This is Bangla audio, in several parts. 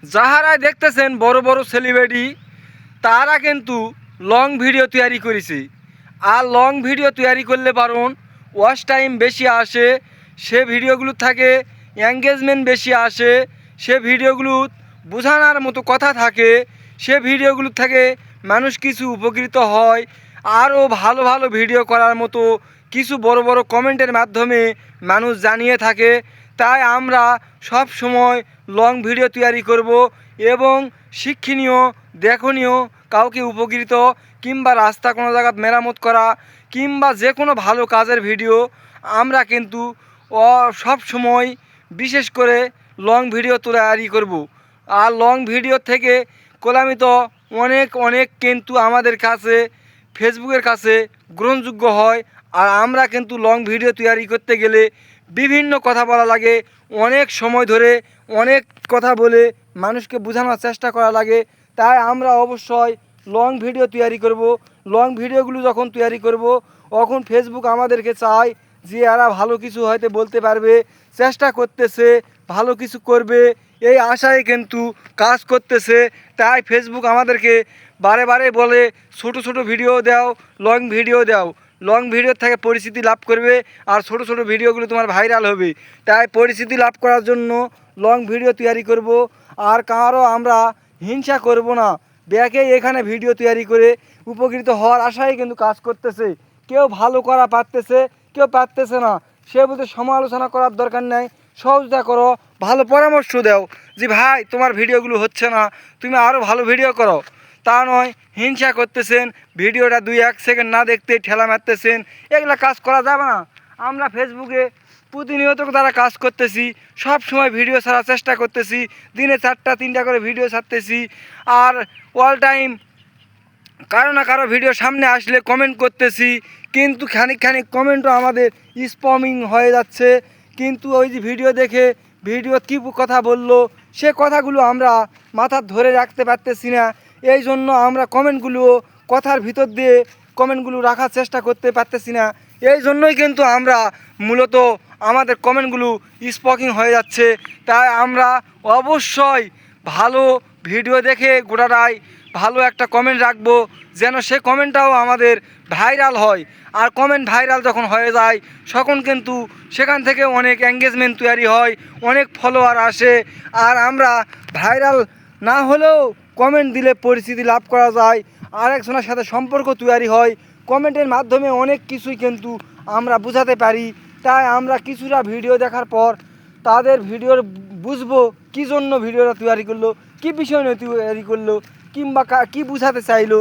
যাহারা দেখতেছেন বড় বড় সেলিব্রিটি তারা কিন্তু লং ভিডিও তৈরি করেছে। আর লং ভিডিও তৈরি করলে পারুন ওয়াচ টাইম বেশি আসে, সে ভিডিওগুলো থাকে এঙ্গেজমেন্ট বেশি আসে, সে ভিডিওগুলো বোঝানোর মতো কথা থাকে, সে ভিডিওগুলো থেকে মানুষ কিছু উপকৃত হয়। আরও ভালো ভালো ভিডিও করার মতো কিছু বড় বড় কমেন্টের মাধ্যমে মানুষ জানিয়ে থাকে। তাই আমরা সব সময় লং ভিডিও তৈরি করব এবং শিক্ষণীয়, দেখনীয়, কাউকে উপকৃত কিংবা রাস্তা কোনো জায়গা মেরামত করা কিংবা যে কোনো ভালো কাজের ভিডিও আমরা কিন্তু সব সময় বিশেষ করে লং ভিডিও তৈরি করব। আর লং ভিডিও থেকে কলামিত অনেক অনেক কিন্তু আমাদের কাছে ফেসবুকের কাছে গ্রহণযোগ্য হয়। আর আমরা কিন্তু লং ভিডিও তৈরি করতে গেলে বিভিন্ন কথা বলা লাগে, অনেক সময় ধরে অনেক কথা বলে মানুষকে বোঝানোর চেষ্টা করা লাগে। তাই আমরা অবশ্যই লং ভিডিও তৈরি করব। লং ভিডিওগুলো যখন তৈরি করব তখন ফেসবুক আমাদেরকে চায় যে এরা ভালো কিছু হয়তো বলতে পারবে, চেষ্টা করতেছে ভালো কিছু করবে, এই আশায় কিন্তু কাজ করতেছে। তাই ফেসবুক আমাদেরকে বারে বারে বলে ছোট ছোট ভিডিও দাও, লং ভিডিও দাও। লং ভিডিও থেকে পরিচিতি লাভ করবে আর ছোট ছোট ভিডিওগুলো তোমার ভাইরাল হবে। তাই পরিচিতি লাভ করার জন্য লং ভিডিও তৈরি করব। আর কারও আমরা হিংসা করব না, ব্যাকে এখানে ভিডিও তৈরি করে উপকৃত হওয়ার আশায় কিন্তু কাজ করতেছে। কেউ ভালো করা পারতেছে, কেউ পারতেছে না, সে বলতে সমালোচনা করার দরকার নেই, সহযোগিতা করো, ভালো পরামর্শ দাও যে ভাই তোমার ভিডিওগুলো হচ্ছে না, তুমি আরও ভালো ভিডিও করো। তা নয় হিংসা করতেছেন, ভিডিওটা 2-1 সেকেন্ড না দেখতে ঠেলা মারতেছেন, এগুলা কাজ করা যাবে না। আমরা ফেসবুকে প্রতিনিয়ত তারা কাজ করতেছি, সব সময় ভিডিও ছাড়ার চেষ্টা করতেছি, দিনে 4টা-3টা করে ভিডিও ছাড়তেছি। আর অল টাইম কারো না কারো ভিডিও সামনে আসলে কমেন্ট করতেছি, কিন্তু খানিক খানিক কমেন্টও আমাদের স্প্যামিং হয়ে যাচ্ছে। কিন্তু ওই যে ভিডিও দেখে ভিডিও কী কথা বললো সে কথাগুলো আমরা মাথার ধরে রাখতে পারতেছি না। এই জন্য আমরা কমেন্টগুলো কথার ভিতর দিয়ে কমেন্টগুলো রাখার চেষ্টা করতে পারতেছি না। এই জন্যই কিন্তু আমরা মূলত আমাদের কমেন্টগুলো স্পকিং হয়ে যাচ্ছে। তাই আমরা অবশ্যই ভালো ভিডিও দেখে গোটাটাই ভালো একটা কমেন্ট রাখবো, যেন সে কমেন্টটাও আমাদের ভাইরাল হয়। আর কমেন্ট ভাইরাল যখন হয়ে যায় তখন কিন্তু সেখান থেকে অনেক এঙ্গেজমেন্ট তৈরি হয়, অনেক ফলোয়ার আসে। আর আমরা ভাইরাল না হলেও কমেন্ট দিলে পরিচিতি লাভ করা যায়, আরেকজনের সাথে সম্পর্ক তৈরি হয়। কমেন্টের মাধ্যমে অনেক কিছুই কিন্তু আমরা বোঝাতে পারি। তাই আমরা কিছুটা ভিডিও দেখার পর তাদের ভিডিওর বুঝবো কী জন্য ভিডিওটা তৈরি করলো, কী বিষয় নিয়ে তৈরি করলো, কিংবা কী বোঝাতে চাইলো।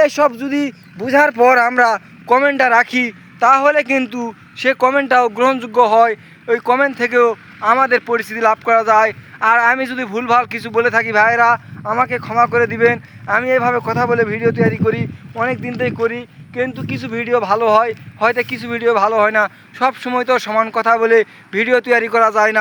এসব যদি বোঝার পর আমরা কমেন্টটা রাখি তাহলে কিন্তু সে কমেন্টটাও গ্রহণযোগ্য হয়, ওই কমেন্ট থেকেও আমাদের পরিস্থিতি লাভ করা যায়। আর আমি যদি ভুলভাল কিছু বলে থাকি ভাইরা আমাকে ক্ষমা করে দিবেন। আমি এইভাবে কথা বলে ভিডিও তৈরি করি, অনেক দিন থেকে করি, কিন্তু কিছু ভিডিও ভালো হয়, হয়তো কিছু ভিডিও ভালো হয় না। সব সময় তো সমান কথা বলে ভিডিও তৈরি করা যায় না।